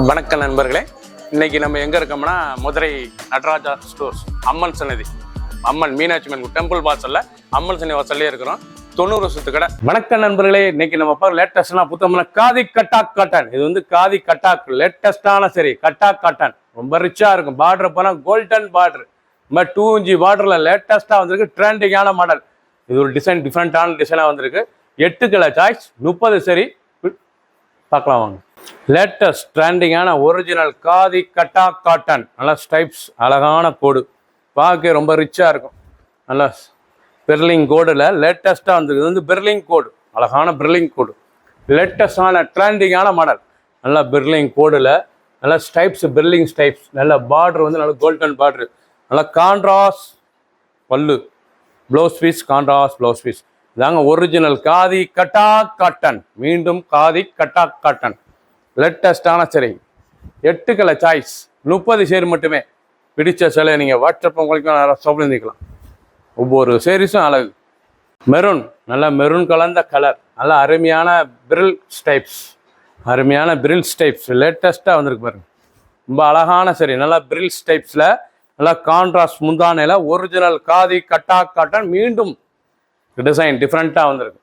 வணக்கம் நண்பர்களே, இன்னைக்கு நம்ம எங்க இருக்கோம்னா மதுரை நடராஜா ஸ்டோர்ஸ் அம்மன் சன்னதி, அம்மன் மீனாட்சி அம்மன் டெம்பிள் வாசல்ல அம்மன் சன்னதி வாசல்லே இருக்கிறோம். 90 வருஷத்து கடை. வணக்கம் நண்பர்களே, இன்னைக்கு நம்ம பார்க்க லேட்டஸ்டான புத்தகம்னா காதி கட்டாக் காட்டன். இது வந்து காதி கட்டாக் லேட்டஸ்டான சரி கட்டாக் காட்டன். ரொம்ப ரிச்சா இருக்கும். பார்டர் போனா கோல்டன் பார்டர், 2 இன்ச் பார்டர்ல லேட்டஸ்டா வந்திருக்கு. ட்ரெண்டிங்கான மாடல். இது ஒரு டிசைன், டிஃப்ரெண்டான டிசைனா வந்திருக்கு. 8 கலர் சாய்ஸ், 30 சரி பார்க்கலாம் வாங்க. லேட்டஸ்ட் ட்ரெண்டிங்கான ஒரிஜினல் காதி கட்டாக் காட்டன். நல்லா ஸ்டைப்ஸ், அழகான கோடு, பார்க்க ரொம்ப ரிச்சாக இருக்கும். நல்லா பெர்லிங் கோடில் லேட்டஸ்ட்டாக வந்துருக்கு. இது வந்து பெர்லிங் கோடு, அழகான பெர்லிங் கோடு, லேட்டஸ்டான ட்ரெண்டிங்கான மாடல். நல்லா பெர்லிங் கோடில் நல்லா ஸ்டைப்ஸ், பெர்லிங் ஸ்டைப்ஸ். நல்ல பார்டர் வந்து நல்லா கோல்டன் பார்டர். நல்லா contrast pallu, blouse piece, contrast blouse piece. இதாங்க ஒரிஜினல் காதி கட்டாக் காட்டன். மீண்டும் காதி கட்டாக் காட்டன் லேட்டஸ்டான சரி. 8 கலர் சாய்ஸ், 30 சேர் மட்டுமே. பிடிச்ச சிலை நீங்கள் வாட்ஸ்அப் உங்களுக்கு சொல்லிக்கலாம். ஒவ்வொரு சேரீஸும் அழகு. மெரூன், நல்லா மெரூன் கலந்த கலர். நல்லா அருமையான பிரில் ஸ்டைப்ஸ், அருமையான பிரில் ஸ்டைப்ஸ் லேட்டஸ்ட்டாக வந்திருக்கு பாருங்க. ரொம்ப அழகான சரி. நல்லா பிரில் ஸ்டைப்ஸில் நல்லா கான்ட்ராஸ்ட் முந்தானையில் ஒரிஜினல் காதி கட்டாக் காட்டன். மீண்டும் டிசைன் டிஃப்ரெண்ட்டாக வந்திருக்கு.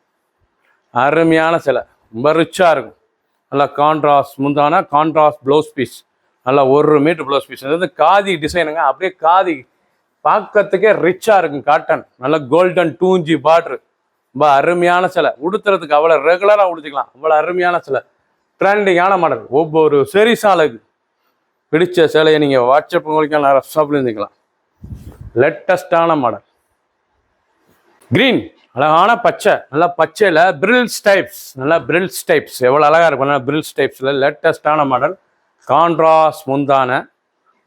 அருமையான சிலை, ரொம்ப ரிச்சாக இருக்கும். நல்லா கான்ட்ராஸ்ட் முந்தான, கான்ட்ராஸ்ட் ப்ளவுஸ் பீஸ். நல்லா 1 மீட்டர் ப்ளவுஸ் பீஸ். அது வந்து காதி டிசைனுங்க. அப்படியே காதி பார்க்கறதுக்கே ரிச்சாக இருக்கும் காட்டன். நல்லா கோல்டன் 2 இன்ச் பார்டரு. ரொம்ப அருமையான சிலை. உடுத்துறதுக்கு அவ்வளோ ரெகுலராக உடுத்திக்கலாம். அவ்வளோ அருமையான சிலை, ட்ரெண்டிங்கான மாடல். ஒவ்வொரு செரிஸும் அழகு. பிடிச்ச சிலையை நீங்கள் வாட்ஸ்அப் உங்களுக்கு நிறைய ஷாப்பில் இருந்துக்கலாம். லேட்டஸ்டான மாடல். கிரீன், அழகான பச்சை. நல்லா பச்சையில் பிரில் ஸ்டைப்ஸ். நல்லா பிரில் ஸ்டைப்ஸ் எவ்வளோ அழகாக இருக்கும். நல்லா பிரில் ஸ்டைப்ஸில் லேட்டஸ்டான மாடல். கான்ட்ராஸ்ட் முந்தான,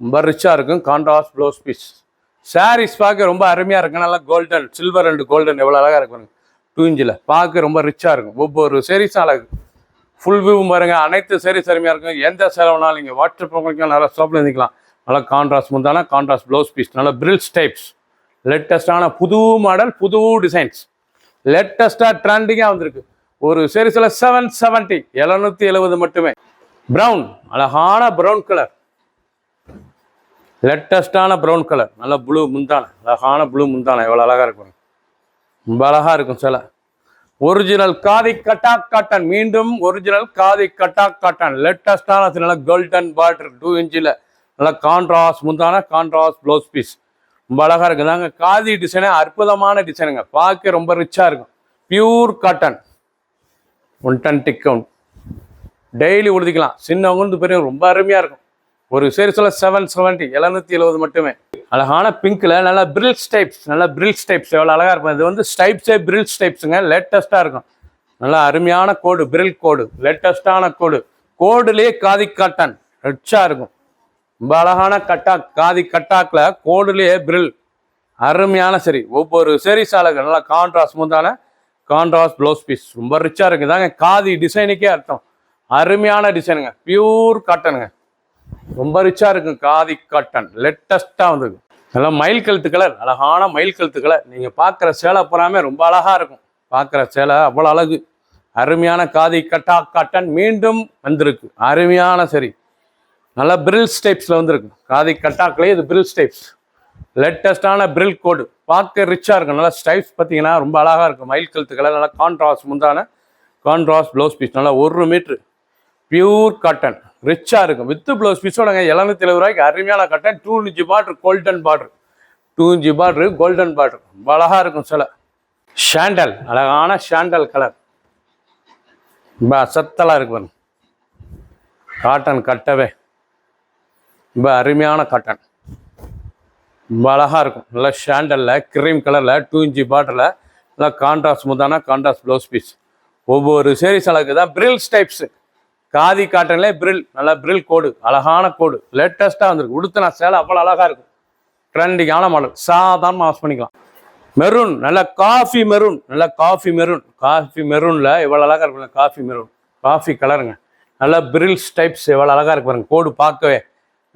ரொம்ப ரிச்சாக இருக்கும். Contrast blouse piece. சாரீஸ் பார்க்க ரொம்ப அருமையாக இருக்கும். நல்லா கோல்டன், சில்வர் அண்ட் கோல்டன் எவ்வளோ அழகாக இருக்கும். 2 இன்ச்சில் பார்க்க ரொம்ப ரிச்சாக இருக்கும். ஒவ்வொரு சேரீஸும் அழகு. ஃபுல் வியூ பாருங்க. அனைத்து சேரீஸ் அருமையாக இருக்கும். எந்த சேலைனாலும் நீங்கள் வாட்ஸ்அப் உங்களுக்கு நிறைய ஷாப்பில் இருந்துக்கலாம். நல்லா கான்ட்ராஸ்ட் முந்தான, கான்ட்ராஸ்ட் ப்ளவுஸ் பீஸ். நல்லா பிரில் ஸ்டைப்ஸ். லேட்டஸ்டான புது மாடல், புது டிசைன்ஸ். லேட்டஸ்டாக ட்ரெண்டிங்காக வந்திருக்கு. ஒரு சீரீஸில் 770, 770 மட்டுமே. ப்ரௌன், அழகான ப்ரௌன் கலர், லேட்டஸ்டான ப்ரௌன் கலர். நல்ல ப்ளூ முந்தான, அழகான ப்ளூ முந்தான எவ்வளோ அழகாக இருக்கும். ரொம்ப அழகாக இருக்கும் சில. Original khadi Cuttack cotton. மீண்டும் ஒரிஜினல் காதி கட்டாக் காட்டன் லேட்டஸ்டான நல்ல கோல்டன் பார்டர், 2 இன்ச்சில். நல்லா கான்ட்ராஸ்ட் முந்தான, கான்ட்ராஸ்ட் ப்ளவுஸ் பீஸ். ரொம்ப அழகாக இருக்குது. தாங்க காதி டிசைனே அற்புதமான டிசைனுங்க. பார்க்க ரொம்ப ரிச்சாக இருக்கும். Pure cotton, 120 count. டெய்லி உடுத்திக்கலாம். சின்னவங்க பெரிய ரொம்ப அருமையாக இருக்கும். ஒரு சீரீஸில் 770, 770 மட்டுமே. அழகான பிங்க்கில் நல்லா பிரில் ஸ்டைப்ஸ். நல்லா பிரில் ஸ்டைப்ஸ் எவ்வளோ அழகாக இருக்கும். இது வந்து ஸ்டைப்ஸே பிரில் ஸ்டைப்ஸுங்க. லேட்டஸ்ட்டாக இருக்கும். நல்லா அருமையான கோடு, பிரில் கோடு, லேட்டஸ்டான கோடு. கோடுலேயே காதி காட்டன் ரிச்சாக இருக்கும். ரொம்ப அழகான கட்டாக், காதி கட்டாக்ல கோடுலேயே பிரில், அருமையான சரி. ஒவ்வொரு சீரீஸ் அழகு. நல்லா கான்ட்ராஸ்ட் முந்தான, கான்ட்ராஸ்ட் ப்ளவுஸ் பீஸ். ரொம்ப ரிச்சாக இருக்குது. தாங்க காதி டிசைனுக்கே அர்த்தம். அருமையான டிசைனுங்க. பியூர் காட்டனுங்க. ரொம்ப ரிச்சாக இருக்கும். காதி காட்டன் லேட்டஸ்ட்டாக வந்திருக்கு. நல்லா மயில் கழுத்து கலர், அழகான மயில் கழுத்து கலர். நீங்கள் பார்க்குற சேலை பூராமே ரொம்ப அழகாக இருக்கும். பார்க்குற சேலை அவ்வளோ அழகு. அருமையான காதி கட்டாக் காட்டன் மீண்டும் வந்திருக்கு. அருமையான சரி. நல்லா பிரில் ஸ்டைப்ஸில் வந்துருக்கு. காதி கட்டாக்லேயே இது பிரில் ஸ்டைப்ஸ். லேட்டஸ்டான பிரில் கோடு. பார்க்க ரிச்சாக இருக்கும். நல்லா ஸ்டைப்ஸ் பார்த்தீங்கன்னா ரொம்ப அழகாக இருக்கும். மயில் கழுத்து கலர். நல்லா கான்ட்ராஸ்ட் முந்தான, கான்ட்ராஸ்ட் ப்ளவுஸ் பீஸ். நல்லா 1 மீட்ரு பியூர் காட்டன் ரிச்சாக இருக்கும். வித்து ப்ளவுஸ் பீஸோடங்க 770 ரூபாய்க்கு அருமையான cotton. 2 inch border, golden border, 2 inch border, golden border. ரொம்ப அழகாக இருக்கும் சில. ஷாண்டல், அழகான ஷாண்டல் கலர். ரொம்ப அசத்தலாக இருக்கு பாருங்க. காட்டன் கட்டவே ரொம்ப அருமையான காட்டன். ரொம்ப அழகாக இருக்கும். நல்லா ஷாண்டலில் க்ரீம் கலரில் 2 இன்ச் பார்டரில் நல்லா கான்ட்ராஸ்ட் முந்தான, கான்ட்ராஸ்ட் ப்ளவுஸ் பீஸ். ஒவ்வொரு சீரீஸ் அழகு தான் பிரில் ஸ்டைப்ஸு. காதி காட்டன்லேயே பிரில், நல்லா பிரில் கோடு, அழகான கோடு. லேட்டஸ்ட்டாக வந்திருக்கு. உடுத்தினா சேலை அவ்வளோ அழகாக இருக்கும். ட்ரெண்டிங்கான மாடல். சாதாரணமாக வாஷ் பண்ணிக்கலாம். மெரூன், நல்லா காஃபி மெரூன். நல்லா காஃபி மெரூன். காஃபி மெரூனில் எவ்வளோ அழகாக இருக்கும். காஃபி மெரூன், காஃபி கலருங்க. நல்லா பிரில் ஸ்டைப்ஸ் எவ்வளோ அழகாக இருக்கு பாருங்க. கோடு பார்க்கவே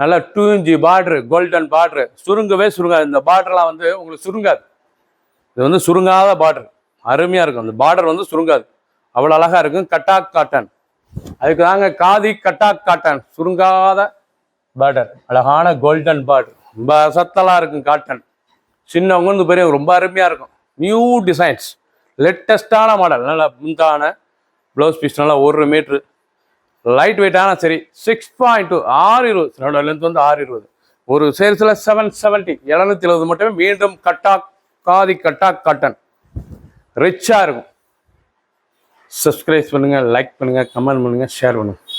நல்லா 2 இன்ச் பார்டரு, கோல்டன் பார்டரு. சுருங்கவே சுருங்காது. இந்த பார்டர்லாம் வந்து உங்களுக்கு சுருங்காது. இது வந்து சுருங்காத பார்டர். அருமையாக இருக்கும். அந்த பார்டர் வந்து சுருங்காது. அவ்வளோ அழகாக இருக்கும். கட்டாக் காட்டன் அதுக்கு தாங்க காதி கட்டாக் காட்டன், சுருங்காத பார்டர், அழகான கோல்டன் பார்டர், ரொம்ப சத்தலா இருக்கும் காட்டன். சின்னவங்க வந்து பெரியவங்க ரொம்ப அருமையாக இருக்கும். நியூ டிசைன்ஸ், லேட்டஸ்டான மாடல், நல்லா முந்தான ப்ளவுஸ் பீஸ், நல்லா 1 மீட்ரு, லைட் வெயிட்டான. சரி 6.2, 620, என்னோட லென்த் வந்து 620. ஒரு சேல்ஸில் 770, 770 மட்டுமே. மீண்டும் கட்டாக், காதி கட்டாக் காட்டன், ரிச்சாக இருக்கும். சப்ஸ்கிரைப் பண்ணுங்கள், லைக் பண்ணுங்கள், கமெண்ட் பண்ணுங்கள், ஷேர் பண்ணுங்கள்.